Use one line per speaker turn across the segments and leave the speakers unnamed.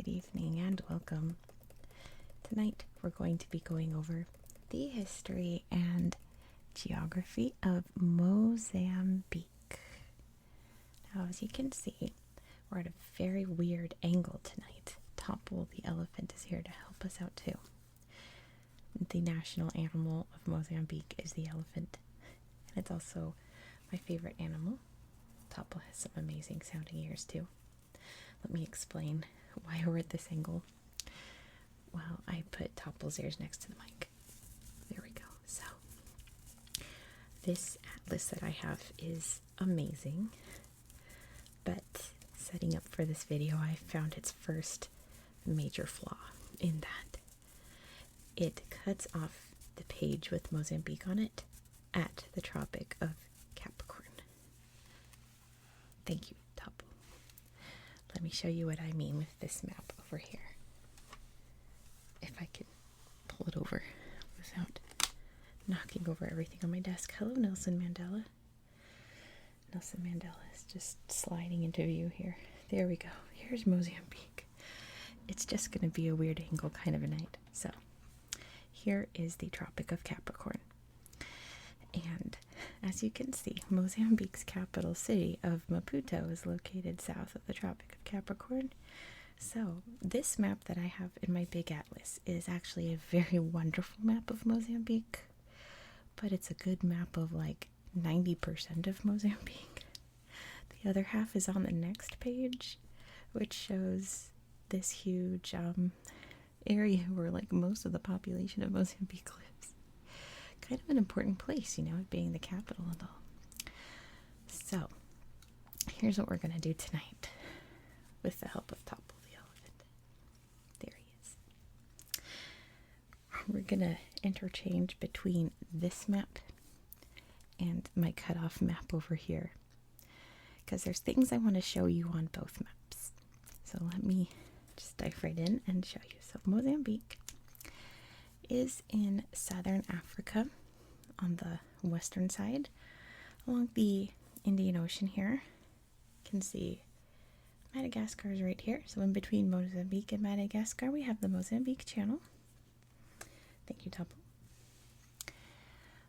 Good evening and welcome. Tonight we're going to be going over the history and geography of Mozambique. Now, as you can see, we're at a very weird angle tonight. Topple the elephant is here to help us out too. The national animal of Mozambique is the elephant, and it's also my favorite animal. Topple has some amazing sounding ears too. Let me explain why we're at this angle. Well, I put Topple's ears next to the mic. There we go. So, this atlas that I have is amazing, but setting up for this video, I found its first major flaw in that it cuts off the page with Mozambique on it at the Tropic of Capricorn. Thank you, Topple. Let me show you what I mean with this map over here. If I can pull it over without knocking over everything on my desk. Hello, Nelson Mandela. Nelson Mandela is just sliding into view here. There we go. Here's Mozambique. It's just going to be a weird angle kind of a night. So, here is the Tropic of Capricorn. And as you can see, Mozambique's capital city of Maputo is located south of the Tropic of Capricorn. So, this map that I have in my big atlas is actually a very wonderful map of Mozambique, but it's a good map of like 90% of Mozambique. The other half is on the next page, which shows this huge area where like most of the population of Mozambique lives. Kind of an important place, you know, it being the capital and all. So, here's what we're going to do tonight with the help of Topple the elephant. There he is. We're going to interchange between this map and my cutoff map over here, because there's things I want to show you on both maps. So let me just dive right in and show you. So Mozambique is in southern Africa on the western side along the Indian Ocean here. You can see Madagascar is right here. So in between Mozambique and Madagascar we have the Mozambique Channel. Thank you, Topple.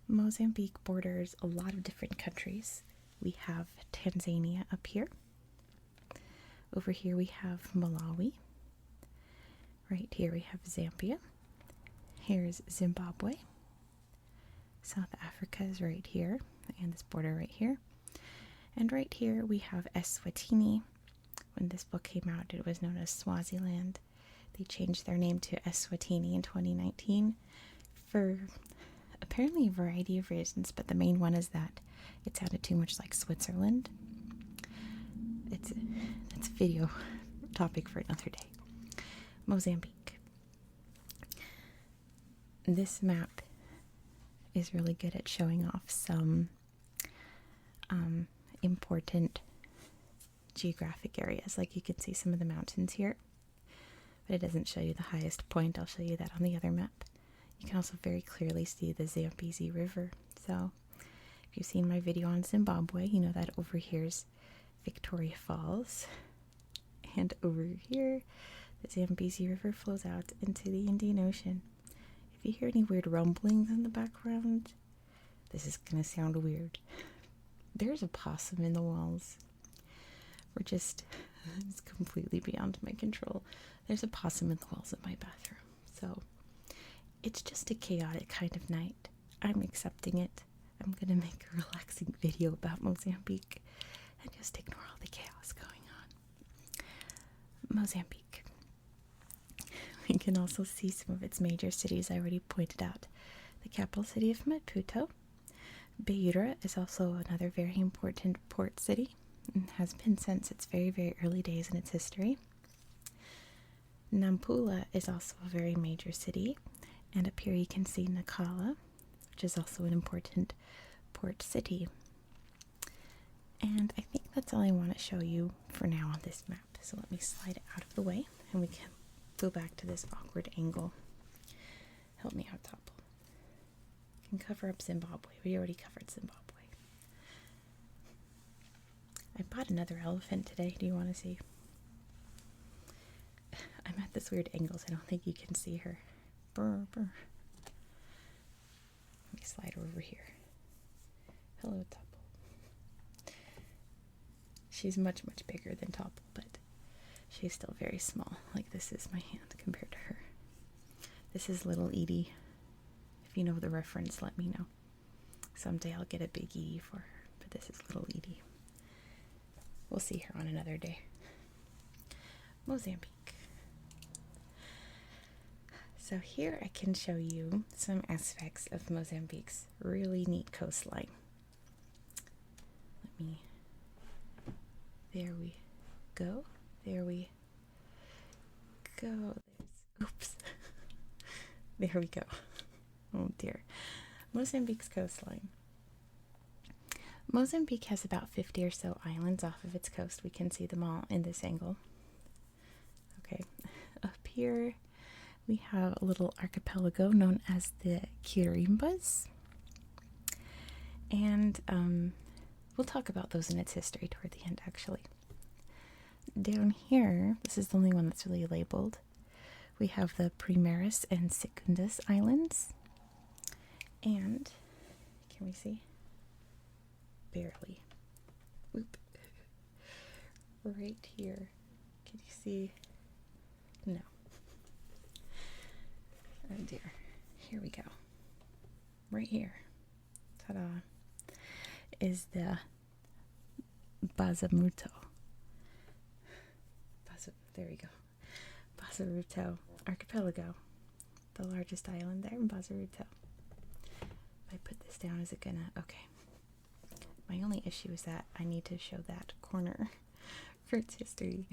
Mozambique borders a lot of different countries. We have Tanzania up here. Over here we have Malawi. Right here we have Zambia. Here's Zimbabwe. South Africa is right here, and this border right here. And right here we have Eswatini. When this book came out, it was known as Swaziland. They changed their name to Eswatini in 2019 for apparently a variety of reasons, but the main one is that it sounded too much like Switzerland. It's a video topic for another day. Mozambique. This map is really good at showing off some important geographic areas. Like you can see some of the mountains here, but it doesn't show you the highest point. I'll show you that on the other map. You can also very clearly see the Zambezi River. So if you've seen my video on Zimbabwe, you know that over here's Victoria Falls, and over here the Zambezi River flows out into the Indian Ocean. If you hear any weird rumblings in the background, this is gonna sound weird. There's a possum in the walls. It's completely beyond my control. There's a possum in the walls of my bathroom. So it's just a chaotic kind of night. I'm accepting it. I'm gonna make a relaxing video about Mozambique and just ignore all the chaos going on. Mozambique. We can also see some of its major cities I already pointed out. The capital city of Maputo. Beira is also another very important port city and has been since its very, very early days in its history. Nampula is also a very major city, and up here you can see Nacala, which is also an important port city. And I think that's all I want to show you for now on this map. So let me slide it out of the way and we can go back to this awkward angle. Help me out, Topple. You can cover up Zimbabwe. We already covered Zimbabwe. I bought another elephant today. Do you want to see? I'm I'm at this weird angle, so I don't think you can see her. Brr, brr. Let me slide her over here. Hello, Topple. She's much, much bigger than Topple, but she's still very small. Like, this is my hand compared to her. This is little Edie. If you know the reference, let me know. Someday I'll get a big Edie for her, but this is little Edie. We'll see her on another day. Mozambique. So here I can show you some aspects of Mozambique's really neat coastline. Let me, there we go. There we go. Oops. There we go. Oh dear. Mozambique's coastline. Mozambique has about 50 or so islands off of its coast. We can see them all in this angle. Okay, up here we have a little archipelago known as the Quirimbas. And we'll talk about those in its history toward the end, actually. Down here, this is the only one that's really labeled. We have the Primeras and Secundas Islands. And, can we see? Barely. Oop. Right here. Can you see? No. Oh dear. Here we go. Right here. Ta-da. Is the Bazamuto. There we go. Bazaruto Archipelago. The largest island there in Bazaruto. If I put this down, is it gonna... Okay. My only issue is that I need to show that corner for its history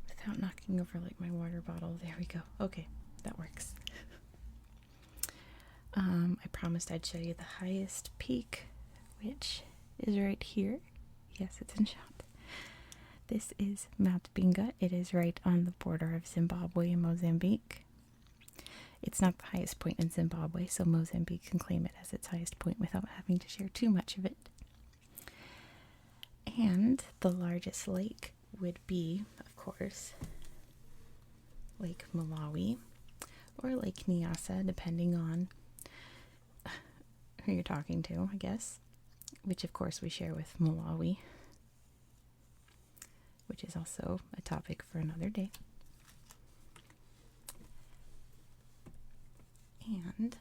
without knocking over like my water bottle. There we go. Okay, that works. I promised I'd show you the highest peak, which is right here. Yes, it's in shot. This is Mount Binga. It is right on the border of Zimbabwe and Mozambique. It's not the highest point in Zimbabwe, so Mozambique can claim it as its highest point without having to share too much of it. And the largest lake would be, of course, Lake Malawi or Lake Nyasa, depending on who you're talking to, I guess, which of course we share with Malawi, which is also a topic for another day. And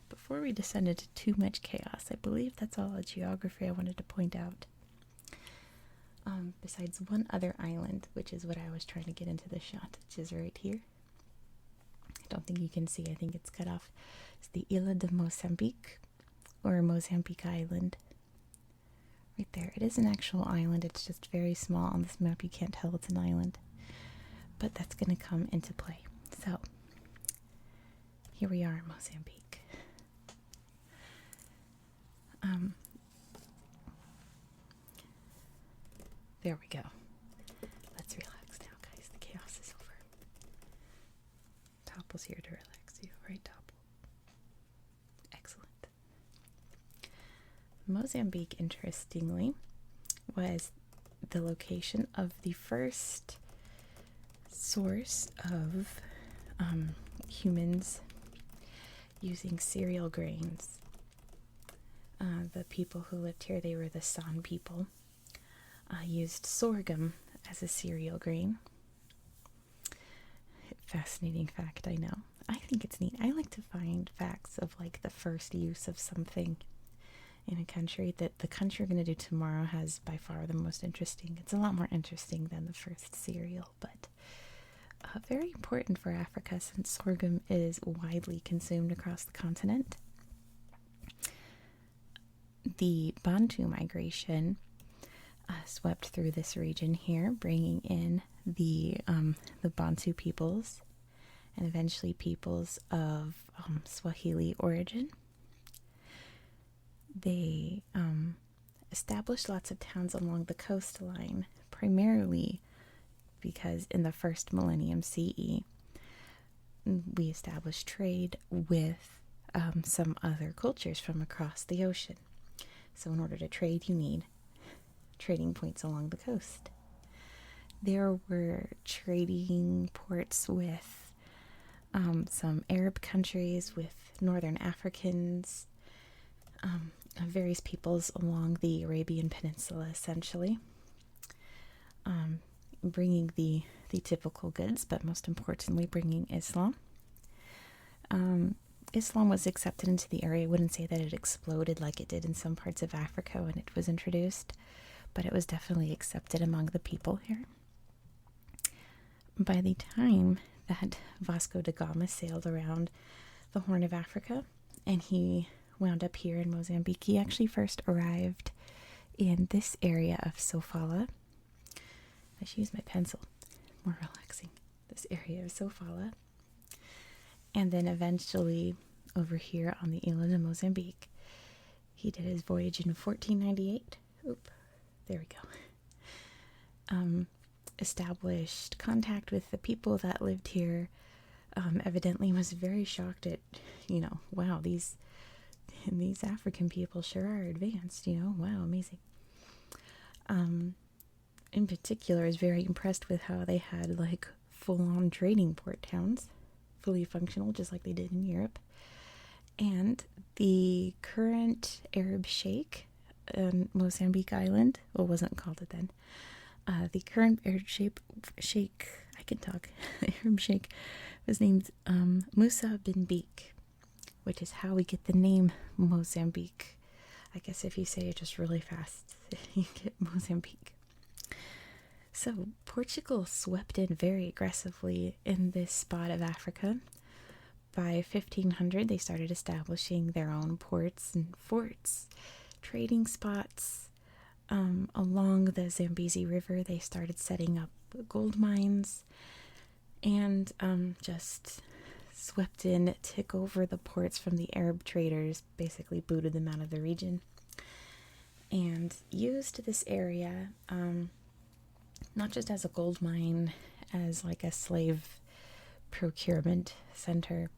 before we descend into too much chaos, I believe that's all the geography I wanted to point out. Besides one other island, which is what I was trying to get into the shot, which is right here. I don't think you can see, I think it's cut off. It's the Ilha de Mozambique, or Mozambique Island. Right there. It is an actual island, it's just very small. On this map you can't tell it's an island. But that's going to come into play. So, here we are in Mozambique. There we go. Let's relax now, guys. The chaos is over. Topple's here to relax you, right, Topple? Excellent. Mozambique, interestingly, was the location of the first source of humans using cereal grains. The people who lived here, they were the San people, used sorghum as a cereal grain. Fascinating fact, I know. I think it's neat. I like to find facts of like the first use of something in a country. That the country we're going to do tomorrow has by far the most interesting. It's a lot more interesting than the first cereal, but very important for Africa since sorghum is widely consumed across the continent. The Bantu migration swept through this region here, bringing in the Bantu peoples and eventually peoples of Swahili origin. They established lots of towns along the coastline, primarily because in the first millennium CE, we established trade with some other cultures from across the ocean. So in order to trade, you need trading points along the coast. There were trading ports with some Arab countries, with northern Africans, various peoples along the Arabian Peninsula, essentially, bringing the typical goods, but most importantly, bringing Islam. Islam was accepted into the area. I wouldn't say that it exploded like it did in some parts of Africa when it was introduced, but it was definitely accepted among the people here. By the time that Vasco da Gama sailed around the Horn of Africa and he wound up here in Mozambique, he actually first arrived in this area of Sofala. I should use my pencil, more relaxing. This area of Sofala. And then eventually over here on the island of Mozambique. He did his voyage in 1498. Oop, there we go. Established contact with the people that lived here. Evidently was very shocked at, wow, these African people sure are advanced, wow, amazing. In particular, I was very impressed with how they had like full-on trading port towns, fully functional, just like they did in Europe. And the current Arab sheikh on Mozambique Island, well, it wasn't called it then. The current Arab sheikh, I can talk, Arab sheikh was named Musa bin Beek, which is how we get the name Mozambique. I guess if you say it just really fast, you get Mozambique. So Portugal swept in very aggressively in this spot of Africa. By 1500, they started establishing their own ports and forts, trading spots. Along the Zambezi River, they started setting up gold mines and just swept in, took over the ports from the Arab traders, basically booted them out of the region, and used this area not just as a gold mine, as like a slave procurement center,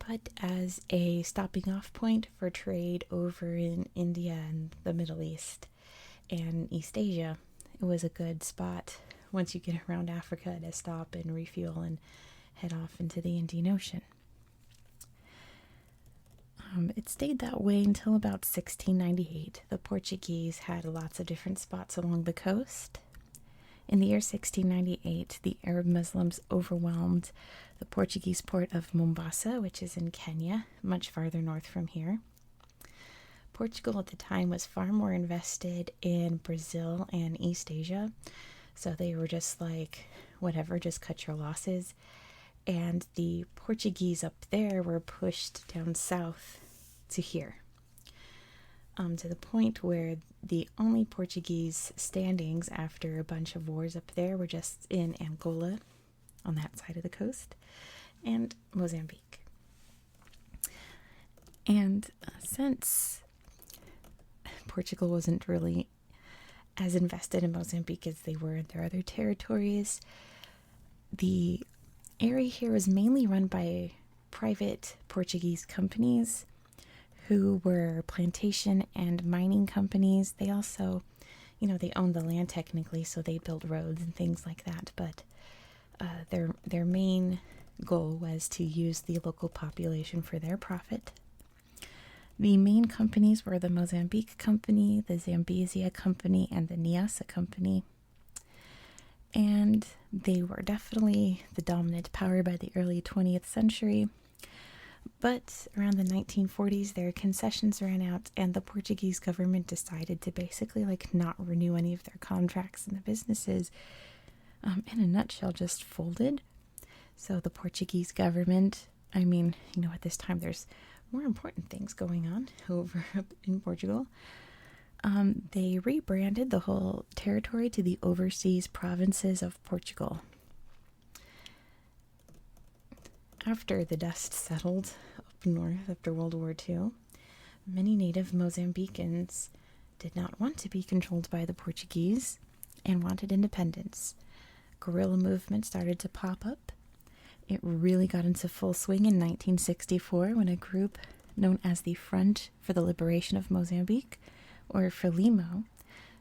but as a stopping off point for trade over in India and the Middle East and East Asia. It was a good spot once you get around Africa to stop and refuel and head off into the Indian Ocean. It stayed that way until about 1698. The Portuguese had lots of different spots along the coast. In the year 1698, the Arab Muslims overwhelmed the Portuguese port of Mombasa, which is in Kenya, much farther north from here. Portugal at the time was far more invested in Brazil and East Asia, so they were just like, whatever, just cut your losses. And the Portuguese up there were pushed down south to here, to the point where the only Portuguese standings after a bunch of wars up there were just in Angola, on that side of the coast, and Mozambique. And since Portugal wasn't really as invested in Mozambique as they were in their other territories, the area here was mainly run by private Portuguese companies who were plantation and mining companies. They also, they owned the land technically, so they built roads and things like that, but their main goal was to use the local population for their profit. The main companies were the Mozambique Company, the Zambezia Company, and the Niassa Company. And they were definitely the dominant power by the early 20th century. But around the 1940s, their concessions ran out, and the Portuguese government decided to basically not renew any of their contracts, and the businesses, in a nutshell, just folded. So the Portuguese government, at this time there's more important things going on over in Portugal. They rebranded the whole territory to the Overseas Provinces of Portugal. After the dust settled up north after World War II, many native Mozambicans did not want to be controlled by the Portuguese and wanted independence. Guerrilla movements started to pop up. It really got into full swing in 1964 when a group known as the Front for the Liberation of Mozambique, or FRELIMO,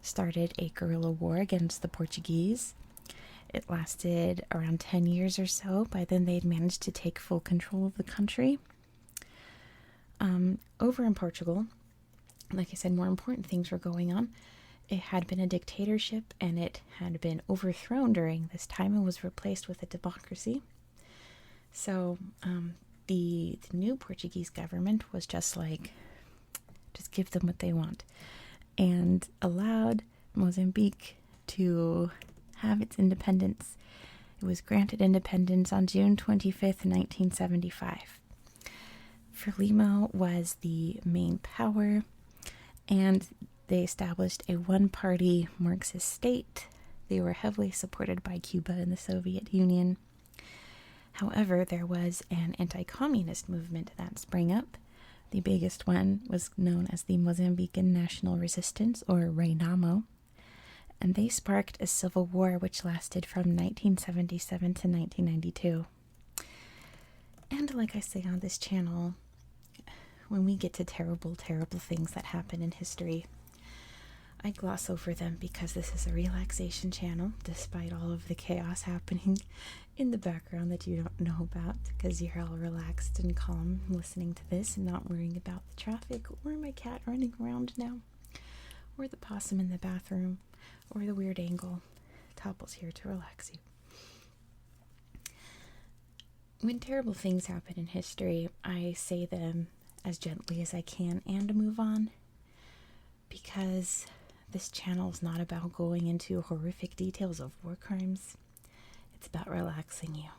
started a guerrilla war against the Portuguese. It lasted around 10 years or so. By then, they'd managed to take full control of the country. Over in Portugal, like I said, more important things were going on. It had been a dictatorship, and it had been overthrown during this time and was replaced with a democracy. So the new Portuguese government was just give them what they want, and allowed Mozambique to have its independence. It was granted independence on June 25th, 1975. Frelimo was the main power, and they established a one-party Marxist state. They were heavily supported by Cuba and the Soviet Union. However, there was an anti-communist movement that sprang up. The biggest one was known as the Mozambican National Resistance, or Renamo, and they sparked a civil war which lasted from 1977 to 1992. And like I say on this channel, when we get to terrible, terrible things that happen in history, I gloss over them because this is a relaxation channel, despite all of the chaos happening in the background that you don't know about, because you're all relaxed and calm listening to this and not worrying about the traffic or my cat running around now, or the possum in the bathroom, or the weird angle. Topple's here to relax you. When terrible things happen in history, I say them as gently as I can and move on, because this channel is not about going into horrific details of war crimes. It's about relaxing you.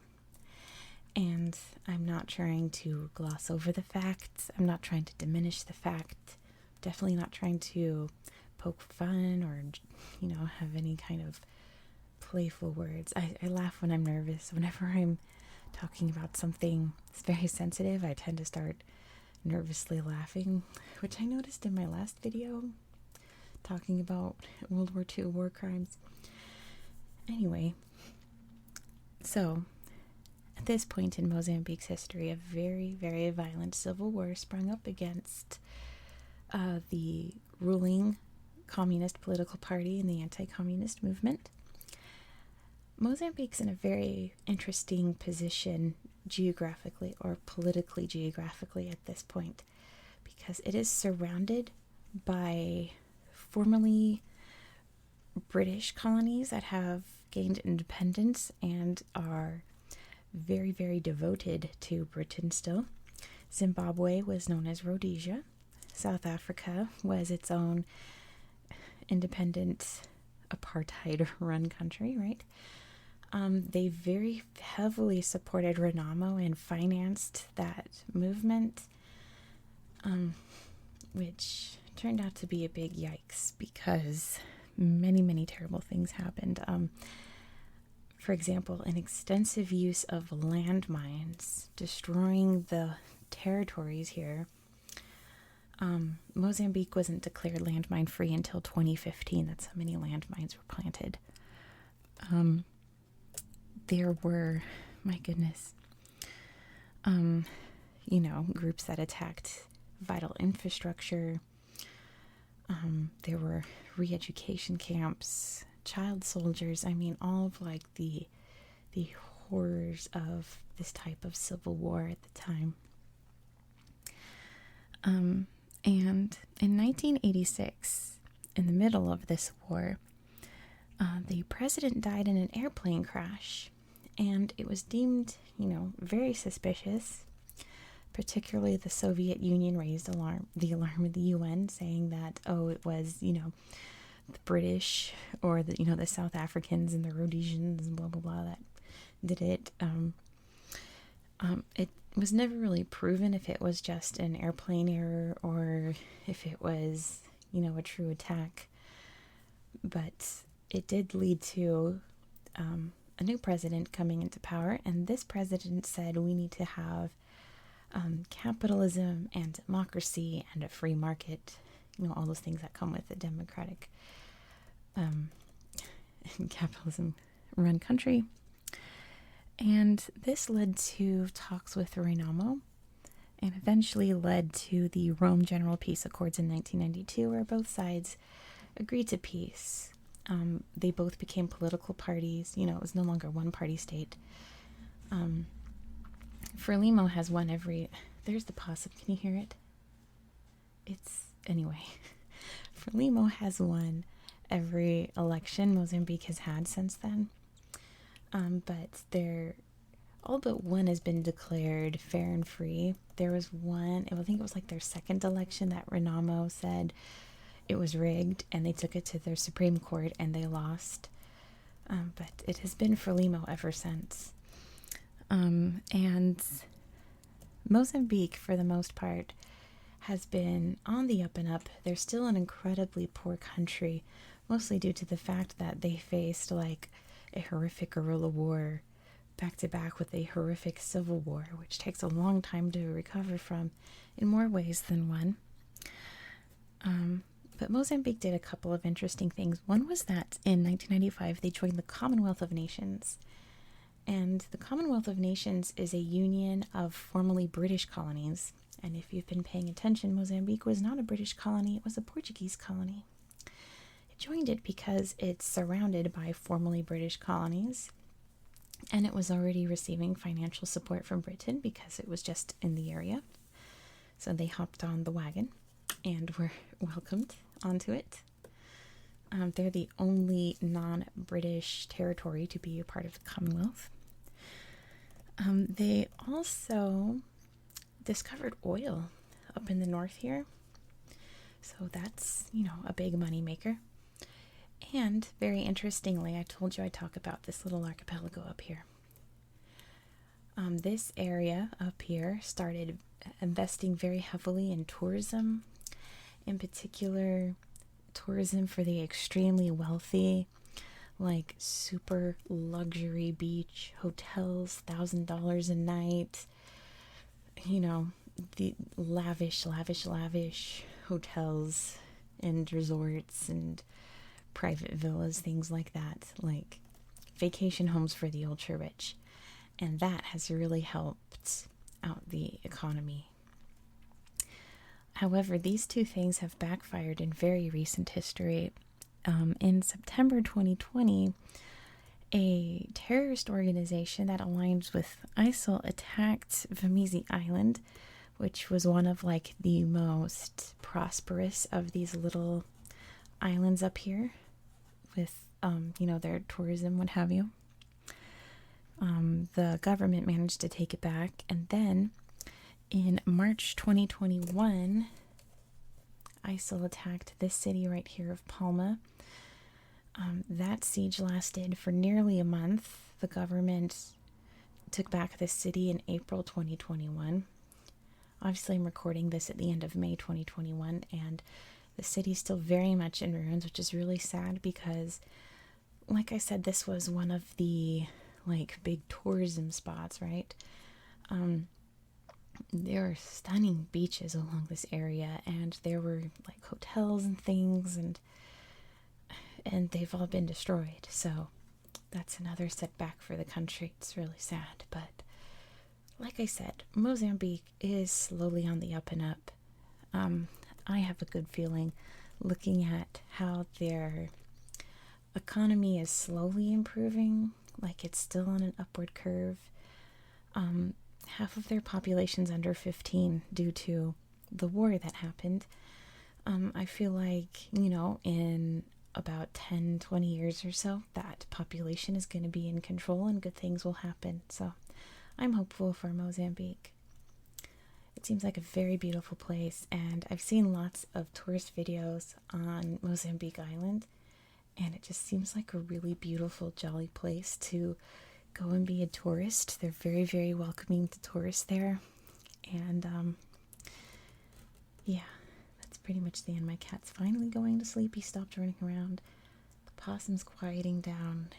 And I'm not trying to gloss over the facts. I'm not trying to diminish the fact. Definitely not trying to poke fun or, have any kind of playful words. I laugh when I'm nervous. Whenever I'm talking about something that's very sensitive, I tend to start nervously laughing, which I noticed in my last video talking about World War II war crimes. Anyway, so at this point in Mozambique's history, a very, very violent civil war sprung up against the ruling communist political party and the anti-communist movement. Mozambique's in a very interesting position geographically, or politically geographically at this point, because it is surrounded by formerly British colonies that have gained independence and are very, very devoted to Britain still. Zimbabwe was known as Rhodesia. South Africa was its own independent apartheid-run country, right? They very heavily supported Renamo and financed that movement, which turned out to be a big yikes because many, many terrible things happened. For example, an extensive use of landmines, destroying the territories here. Mozambique wasn't declared landmine free until 2015. That's how many landmines were planted. There were, my goodness, groups that attacked vital infrastructure. There were re-education camps, child soldiers. I mean, all of the horrors of this type of civil war at the time. And in 1986, in the middle of this war, the president died in an airplane crash, and it was deemed, very suspicious. Particularly the Soviet Union raised the alarm of the UN, saying that, it was, the British or the South Africans and the Rhodesians and blah, blah, blah that did it. It was never really proven if it was just an airplane error or if it was, a true attack. But it did lead to a new president coming into power, and this president said we need to have capitalism and democracy and a free market, all those things that come with a democratic capitalism run country. And this led to talks with Renamo and eventually led to the Rome General Peace Accords in 1992, where both sides agreed to peace. They both became political parties. You know, it was no longer one party state. Frelimo has won every... There's the possum. Can you hear it? Anyway. Frelimo has won every election Mozambique has had since then. But all but one has been declared fair and free. There was one, I think it was like their second election that Renamo said it was rigged, and they took it to their Supreme Court and they lost. But it has been Frelimo ever since. And Mozambique, for the most part, has been on the up and up. They're still an incredibly poor country, mostly due to the fact that they faced like a horrific guerrilla war back to back with a horrific civil war, which takes a long time to recover from in more ways than one. But Mozambique did a couple of interesting things. One was that in 1995 they joined the Commonwealth of Nations. And the Commonwealth of Nations is a union of formerly British colonies. And if you've been paying attention, Mozambique was not a British colony, it was a Portuguese colony. It joined it because it's surrounded by formerly British colonies, and it was already receiving financial support from Britain because it was just in the area. So they hopped on the wagon and were welcomed onto it. They're the only non-British territory to be a part of the Commonwealth. They also discovered oil up in the north here. So that's, a big money maker. And very interestingly, I told you I'd talk about this little archipelago up here. This area up here started investing very heavily in tourism, in particular tourism for the extremely wealthy, like super luxury beach hotels, $1,000 a night, the lavish hotels and resorts and private villas, things like that, like vacation homes for the ultra rich. And that has really helped out the economy. However, these two things have backfired in very recent history. In September 2020, a terrorist organization that aligns with ISIL attacked Vamizi Island, which was one of like the most prosperous of these little islands up here with, their tourism, what have you. The government managed to take it back, and then in March 2021, ISIL attacked this city right here of Palma. That siege lasted for nearly a month. The government took back this city in April 2021. Obviously, I'm recording this at the end of May 2021, and the city's still very much in ruins, which is really sad because, like I said, this was one of the big tourism spots, right? There are stunning beaches along this area, and there were hotels and things, and they've all been destroyed. So that's another setback for the country. It's really sad, but like I said, Mozambique is slowly on the up and up. I have a good feeling looking at how their economy is slowly improving, it's still on an upward curve. Half of their population's under 15 due to the war that happened. I feel like, in about 10, 20 years or so, that population is going to be in control and good things will happen. So I'm hopeful for Mozambique. It seems like a very beautiful place, and I've seen lots of tourist videos on Mozambique Island, and it just seems like a really beautiful, jolly place to go and be a tourist. They're very, very welcoming to tourists there. And yeah, that's pretty much the end. My cat's finally going to sleep. He stopped running around. The possum's quieting down.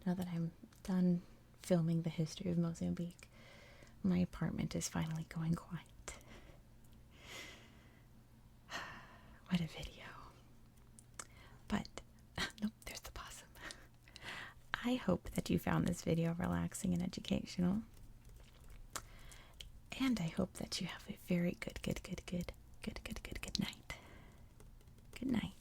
Now that I'm done filming the history of Mozambique, my apartment is finally going quiet. What a video. But nope, there's the possum. I hope that you found this video relaxing and educational. And I hope that you have a very good night. Good night.